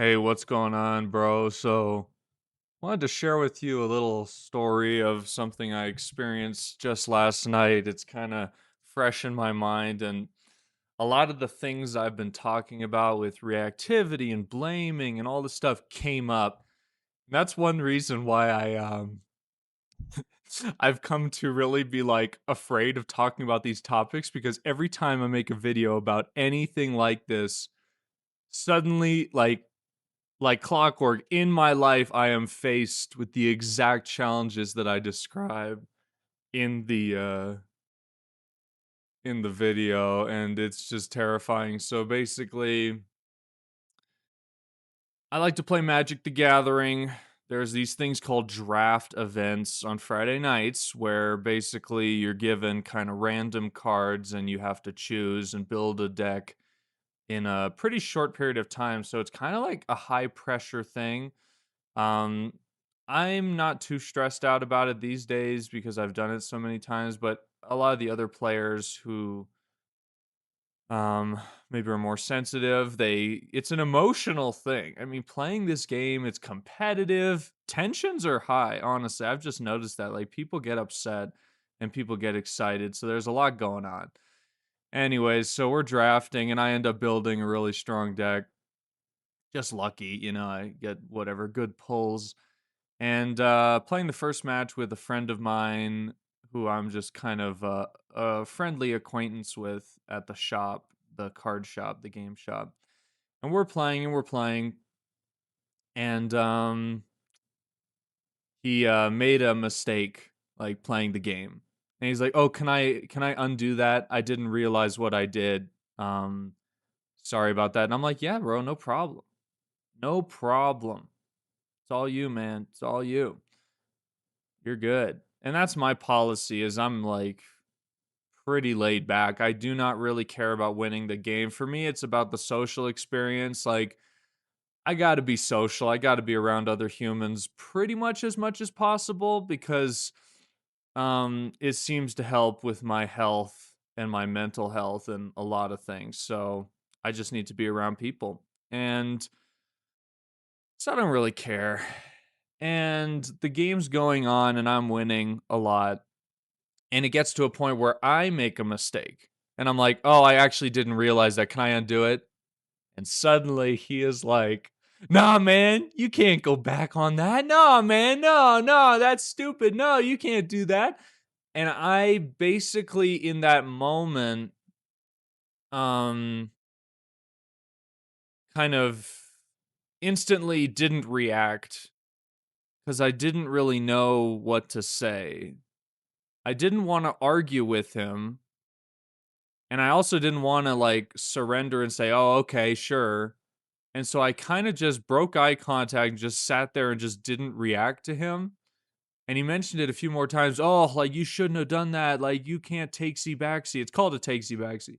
Hey, what's going on, bro? Wanted to share with you a little story of something I experienced just last night. It's kind of fresh in my mind, and a lot of the things I've been talking about with reactivity and blaming and all this stuff came up. That's one reason why I've come to really be like afraid of talking about these topics because every time I make a video about anything like this, suddenly like clockwork in my life I am faced with the exact challenges that I describe in the video, and it's just terrifying. So basically, I like to play Magic the Gathering. There's these things called draft events on Friday nights where basically you're given kind of random cards and you have to choose and build a deck in a pretty short period of time. So it's kind of like a high pressure thing. Um, I'm not too stressed out about it these days because I've done it so many times, but a lot of the other players who um maybe are more sensitive, it's an emotional thing. I mean, playing this game, it's competitive. Tensions are high, honestly. I've just noticed that like people get upset and people get excited. So there's a lot going on. Anyways, so we're drafting and I end up building a really strong deck. Just lucky, I get whatever good pulls. And playing the first match with a friend of mine who I'm just kind of a friendly acquaintance with at the shop, the card shop, the game shop. And we're playing, and he made a mistake like playing the game. And he's like, "Oh, can I undo that? I didn't realize what I did. Um Sorry about that." And I'm like, "Yeah, bro, no problem. No problem. It's all you, man. It's all you. You're good." And that's my policy is I'm like pretty laid back. I do not really care about winning the game. For me, it's about the social experience. Like I got to be social. I got to be around other humans pretty much as possible because it seems to help with my health and my mental health and a lot of things. So I just need to be around people. And so I don't really care. And the game's going on and I'm winning a lot. And it gets to a point where I make a mistake. And I'm like, "Oh, I actually didn't realize that. Can I undo it?" And suddenly he is like, "Nah, man, you can't go back on that. No, man, no, no, that's stupid. No, you can't do that." And I basically in that moment, um, kind of instantly didn't react because I didn't really know what to say. I didn't want to argue with him. And I also didn't wanna, like, surrender and say, "Oh, okay, sure." And so I kinda just broke eye contact and just sat there and just didn't react to him. And he mentioned it a few more times, "Oh, like, you shouldn't have done that, like, you can't takesy backsy." It's called a takesy backsy.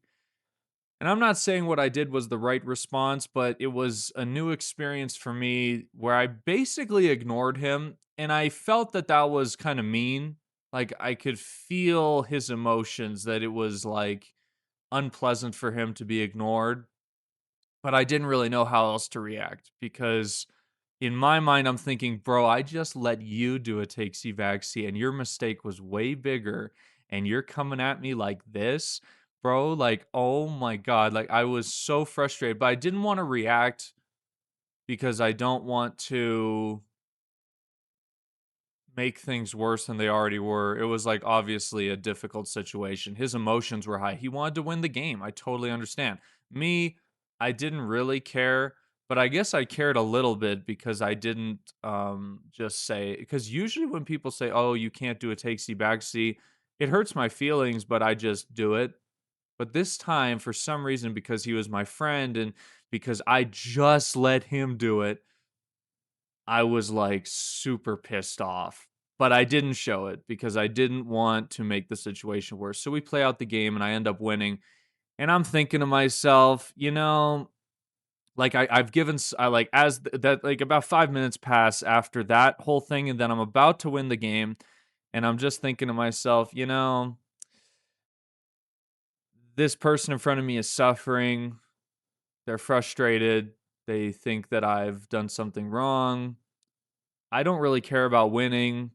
And I'm not saying what I did was the right response, but it was a new experience for me where I basically ignored him, and I felt that that was kinda mean. Like, I could feel his emotions, that it was, like, unpleasant for him to be ignored, but I didn't really know how else to react because in my mind, I'm thinking, bro, I just let you do a takesy backsy and your mistake was way bigger and you're coming at me like this, bro. Like, oh my God. Like, I was so frustrated, but I didn't want to react because I don't want to make things worse than they already were. It was like obviously a difficult situation. His emotions were high. He wanted to win the game. I totally understand. Me, I didn't really care, but I guess I cared a little bit because I didn't just say because usually when people say, "Oh, you can't do a takesy backsy," it hurts my feelings, but I just do it. But this time, for some reason, because he was my friend and because I just let him do it, I was, like, super pissed off, but I didn't show it because I didn't want to make the situation worse. So we play out the game and I end up winning, and I'm thinking to myself, like, I've given s I, like, as th that like, about 5 minutes pass after that whole thing, and then I'm about to win the game, and I'm just thinking to myself, "This person in front of me is suffering, they're frustrated, They think that I've done something wrong. I don't really care about winning.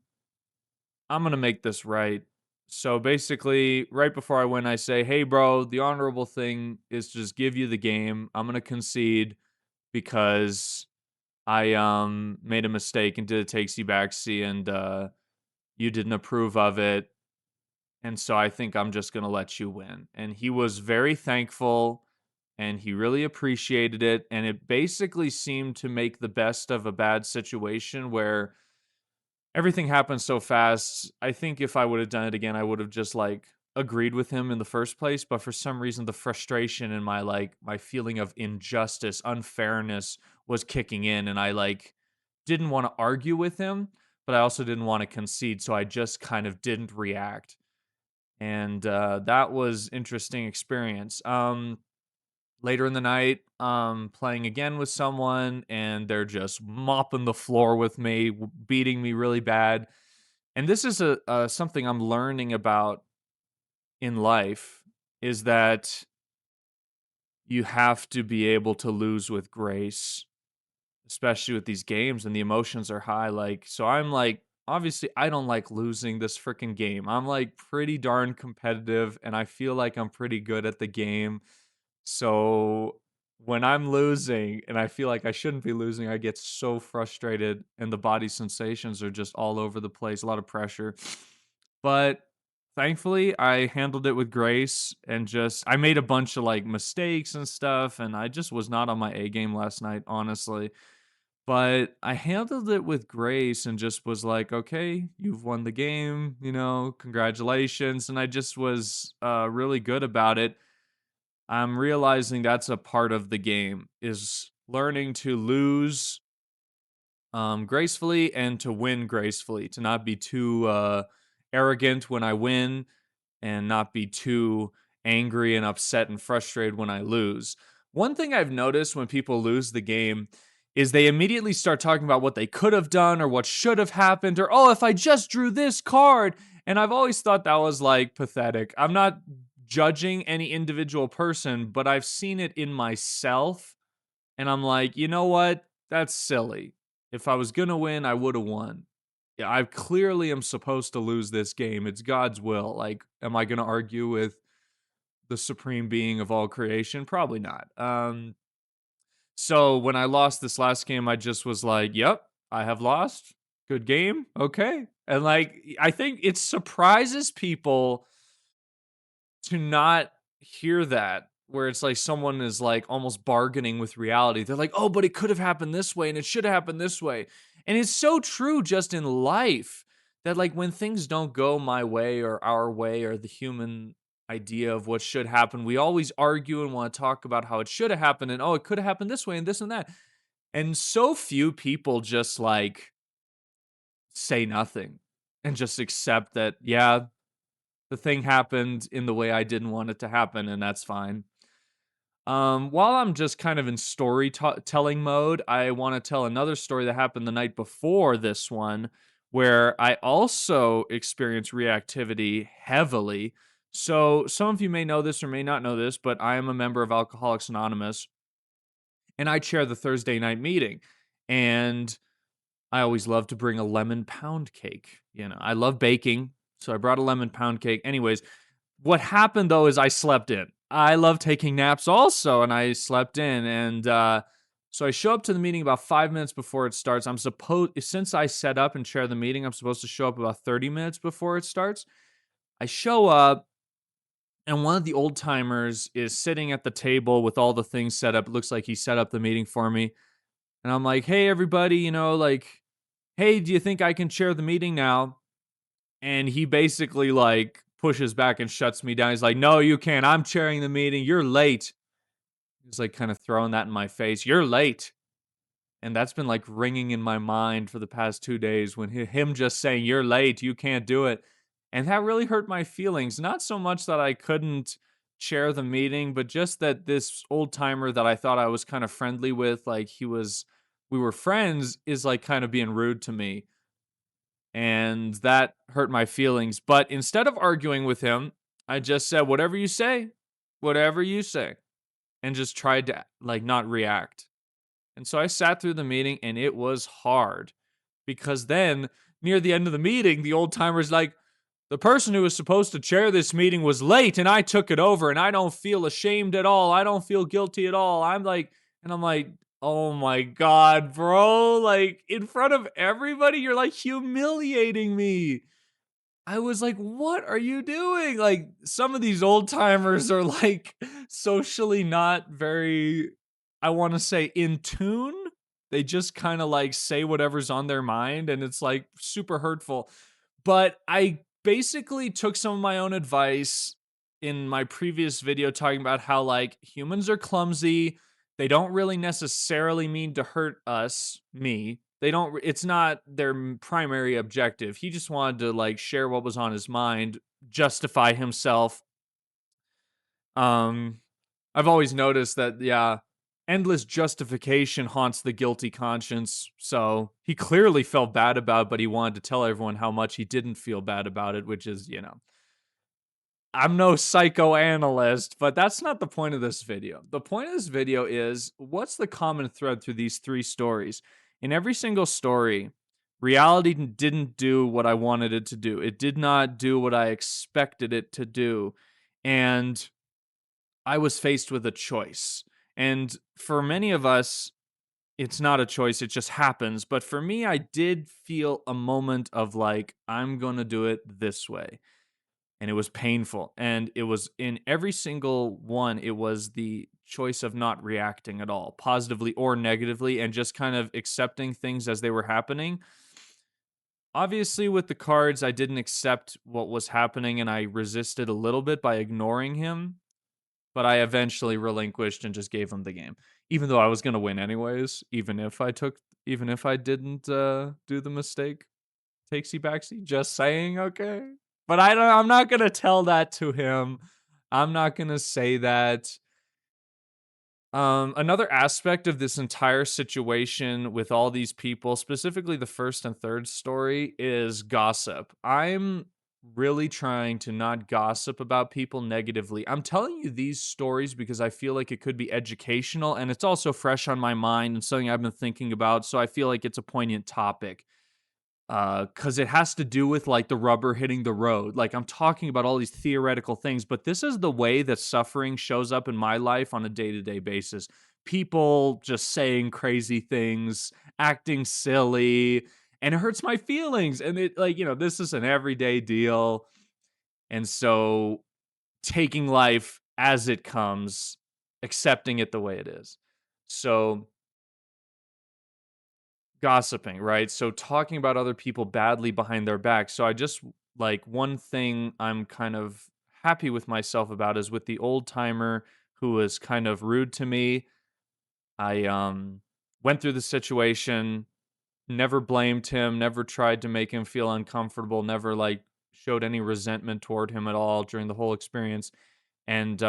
I'm gonna make this right. So basically, right before I win, I say, "Hey, bro, the honorable thing is to just give you the game. I'm gonna concede because I made a mistake and did a takesy backsy, and you didn't approve of it, and so I think I'm just gonna let you win." And he was very thankful, and he really appreciated it, and it basically seemed to make the best of a bad situation where everything happened so fast. I think if I would have done it again, I would have just like agreed with him in the first place. But for some reason, the frustration and my feeling of injustice, unfairness was kicking in, and I like didn't want to argue with him, but I also didn't want to concede, so I just kind of didn't react, and that was interesting experience. Later in the night, playing again with someone, and they're just mopping the floor with me, beating me really bad. And this is a something I'm learning about in life is that you have to be able to lose with grace, especially with these games and the emotions are high. Like, so I'm like, obviously, I don't like losing this freaking game. I'm like pretty darn competitive, and I feel like I'm pretty good at the game. So when I'm losing and I feel like I shouldn't be losing, I get so frustrated and the body sensations are just all over the place, a lot of pressure. But thankfully, I handled it with grace and just I made a bunch of like mistakes and stuff, and I just was not on my A game last night, honestly. But I handled it with grace and just was like, okay, you've won the game, congratulations. And I just was really good about it. I'm realizing that's a part of the game is learning to lose gracefully and to win gracefully, to not be too arrogant when I win and not be too angry and upset and frustrated when I lose. One thing I've noticed when people lose the game is they immediately start talking about what they could have done or what should have happened or, oh, if I just drew this card. And I've always thought that was like pathetic. I'm not judging any individual person, but I've seen it in myself. And I'm like, you know what? That's silly. If I was going to win, I would have won. Yeah, I clearly am supposed to lose this game. It's God's will. Like, am I going to argue with the supreme being of all creation? Probably not. So when I lost this last game, I just was like, yep, I have lost. Good game. Okay. And like, I think it surprises people to not hear that, where it's like someone is like almost bargaining with reality. They're like, "Oh, but it could have happened this way and it should have happened this way." And it's so true just in life that like when things don't go my way or our way or the human idea of what should happen, we always argue and want to talk about how it should have happened and, oh, it could have happened this way and this and that. And so few people just like say nothing and just accept that, yeah, the thing happened in the way I didn't want it to happen, and that's fine. While I'm just kind of in telling mode, I want to tell another story that happened the night before this one, where I also experienced reactivity heavily. So, some of you may know this or may not know this, but I am a member of Alcoholics Anonymous, and I chair the Thursday night meeting. And I always love to bring a lemon pound cake. I love baking, so I brought a lemon pound cake. Anyways, what happened though is I slept in. I love taking naps also, and I slept in. And so I show up to the meeting about 5 minutes before it starts. Since I set up and chair the meeting, I'm supposed to show up about 30 minutes before it starts. I show up, and one of the old timers is sitting at the table with all the things set up. It looks like he set up the meeting for me. And I'm like, hey, everybody, like, hey, do you think I can chair the meeting now? And he basically like pushes back and shuts me down. He's like, no, you can't. I'm chairing the meeting. You're late. He's like kind of throwing that in my face. You're late. And that's been like ringing in my mind for the past 2 days when him just saying, you're late. You can't do it. And that really hurt my feelings. Not so much that I couldn't chair the meeting, but just that this old timer that I thought I was kind of friendly with, like we were friends, is like kind of being rude to me, and that hurt my feelings. But instead of arguing with him, I just said, whatever you say, and just tried to like not react. And so I sat through the meeting and it was hard because then near the end of the meeting, the old timer's like, the person who was supposed to chair this meeting was late and I took it over and I don't feel ashamed at all. I don't feel guilty at all. I'm like, oh my God, bro. Like in front of everybody, you're like humiliating me. I was like, "What are you doing?" Like, some of these old timers are, like, socially not very, I wanna say, in tune. They just kinda, like, say whatever's on their mind, and it's, like, super hurtful. But I basically took some of my own advice in my previous video talking about how, like, humans are clumsy. They don't really necessarily mean to hurt us, me. They don't, it's not their primary objective. He just wanted to, like, share what was on his mind, justify himself. Um, I've always noticed that, yeah, endless justification haunts the guilty conscience. So he clearly felt bad about it, but he wanted to tell everyone how much he didn't feel bad about it, which is, I'm no psychoanalyst, but that's not the point of this video. The point of this video is, what's the common thread through these three stories? In every single story, reality didn't do what I wanted it to do. It did not do what I expected it to do. And I was faced with a choice. And for many of us, it's not a choice, it just happens. But for me, I did feel a moment of like, I'm going to do it this way, and it was painful. And it was in every single one, it was the choice of not reacting at all, positively or negatively, and just kind of accepting things as they were happening. Obviously, with the cards, I didn't accept what was happening and I resisted a little bit by ignoring him, but I eventually relinquished and just gave him the game. Even though I was going to win anyways, even if I didn't do the mistake. Takesy backsy, just saying, okay? But I'm not gonna tell that to him. I'm not gonna say that. Another aspect of this entire situation with all these people, specifically the first and third story, is gossip. I'm really trying to not gossip about people negatively. I'm telling you these stories because I feel like it could be educational and it's also fresh on my mind and something I've been thinking about. So I feel like it's a poignant topic. Cause it has to do with, like, the rubber hitting the road. Like, I'm talking about all these theoretical things, but this is the way that suffering shows up in my life on a day-to-day basis. People just saying crazy things, acting silly, and it hurts my feelings, and it, like, this is an everyday deal, and so taking life as it comes, accepting it the way it is. So gossiping, right? So talking about other people badly behind their back. So I just, like, one thing I'm kind of happy with myself about is with the old timer who was kind of rude to me. I went through the situation, never blamed him, never tried to make him feel uncomfortable, never like showed any resentment toward him at all during the whole experience, and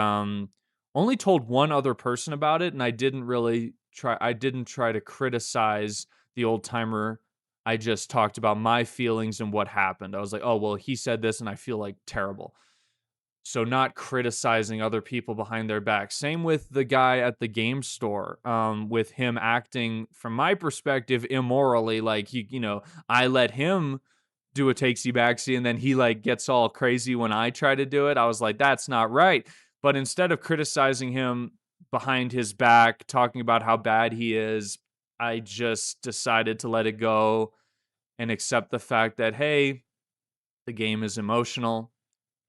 only told one other person about it, and I didn't try to criticize the old timer. I just talked about my feelings and what happened. I was like, oh well, he said this and I feel like terrible. So not criticizing other people behind their back. Same with the guy at the game store, with him acting from my perspective immorally. Like, I let him do a takesy backsy and then he, like, gets all crazy when I try to do it. I was like, that's not right. But instead of criticizing him behind his back, talking about how bad he is, I just decided to let it go and accept the fact that, hey, the game is emotional.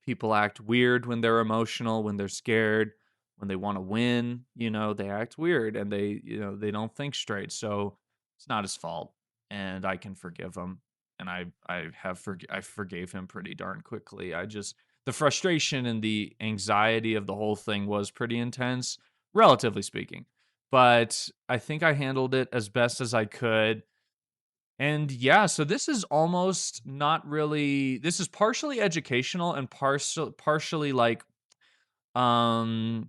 People act weird when they're emotional, when they're scared, when they want to win, they act weird and they don't think straight. So it's not his fault and I can forgive him. And I forgave him pretty darn quickly. The frustration and the anxiety of the whole thing was pretty intense, relatively speaking. But I think I handled it as best as I could. And yeah, so this is almost not really, this is partially educational and partially like a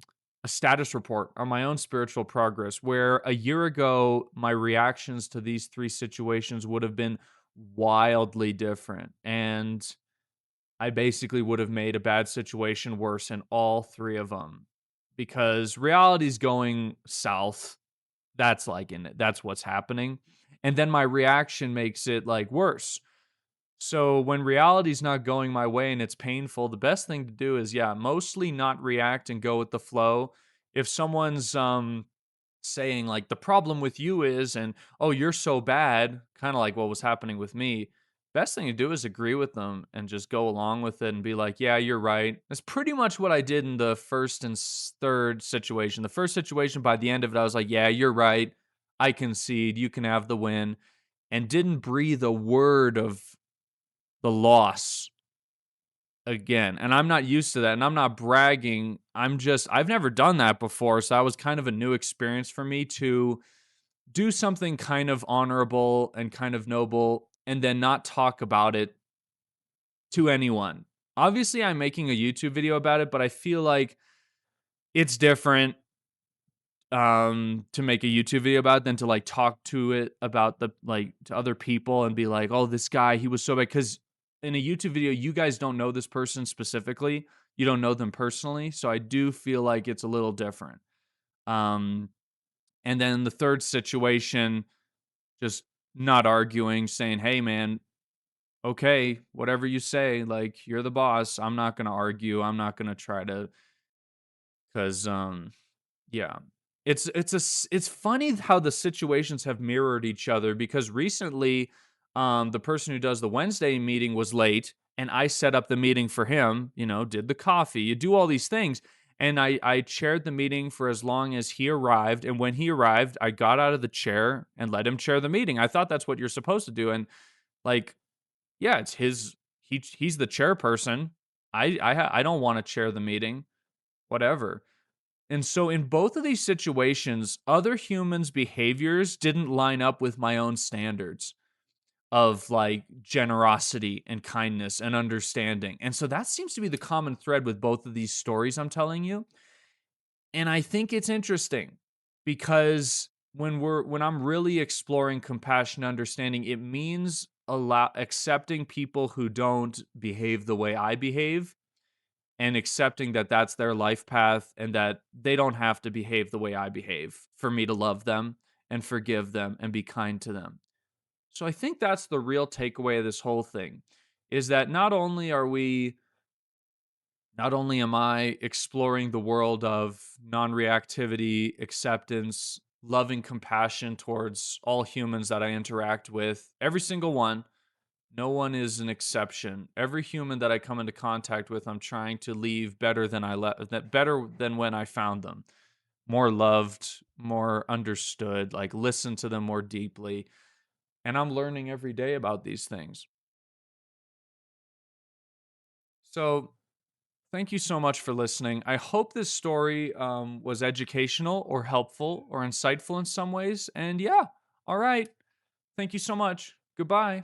status report on my own spiritual progress, where a year ago my reactions to these three situations would have been wildly different, and I basically would have made a bad situation worse in all three of them because reality's going south That's like in it. That's what's happening. And then my reaction makes it like worse. So when reality's not going my way and it's painful, the best thing to do is, yeah, mostly not react and go with the flow. If someone's saying like the problem with you is, and oh, you're so bad, kind of like what was happening with me, best thing to do is agree with them and just go along with it and be like, yeah, you're right. That's pretty much what I did in the first and third situation. The first situation, by the end of it, I was like, yeah, you're right. I concede, you can have the win, and didn't breathe a word of the loss again. And I'm not used to that, and I'm not bragging. I've never done that before, so that was kind of a new experience for me to do something kind of honorable and kind of noble and then not talk about it to anyone. Obviously, I'm making a YouTube video about it, but I feel like it's different to make a YouTube video about it than to like talk to it about the like to other people and be like, "Oh, this guy, he was so bad." Cuz in a YouTube video, you guys don't know this person specifically. You don't know them personally, so I do feel like it's a little different. Um and then the third situation, just not arguing, saying, "Hey man, okay, whatever you say, like you're the boss. I'm not going to argue. I'm not going to try to cuz yeah. It's funny how the situations have mirrored each other because recently the person who does the Wednesday meeting was late and I set up the meeting for him, did the coffee. You do all these things and I chaired the meeting for as long as he arrived, and when he arrived, I got out of the chair and let him chair the meeting. I thought that's what you're supposed to do, and like yeah, it's his he's the chairperson. I don't want to chair the meeting, whatever. And so in both of these situations, other humans' behaviors didn't line up with my own standards of like generosity and kindness and understanding. And so that seems to be the common thread with both of these stories I'm telling you. And I think it's interesting because when I'm really exploring compassion and understanding, it means accepting people who don't behave the way I behave, and accepting that that's their life path and that they don't have to behave the way I behave for me to love them and forgive them and be kind to them. So I think that's the real takeaway of this whole thing, is that not only am I exploring the world of non-reactivity, acceptance, loving compassion towards all humans that I interact with, every single one. No one is an exception. Every human that I come into contact with, I'm trying to leave better than better than when I found them. More loved, more understood, like listen to them more deeply. And I'm learning every day about these things. So, thank you so much for listening. I hope this story was educational or helpful or insightful in some ways. And yeah, all right. Thank you so much. Goodbye.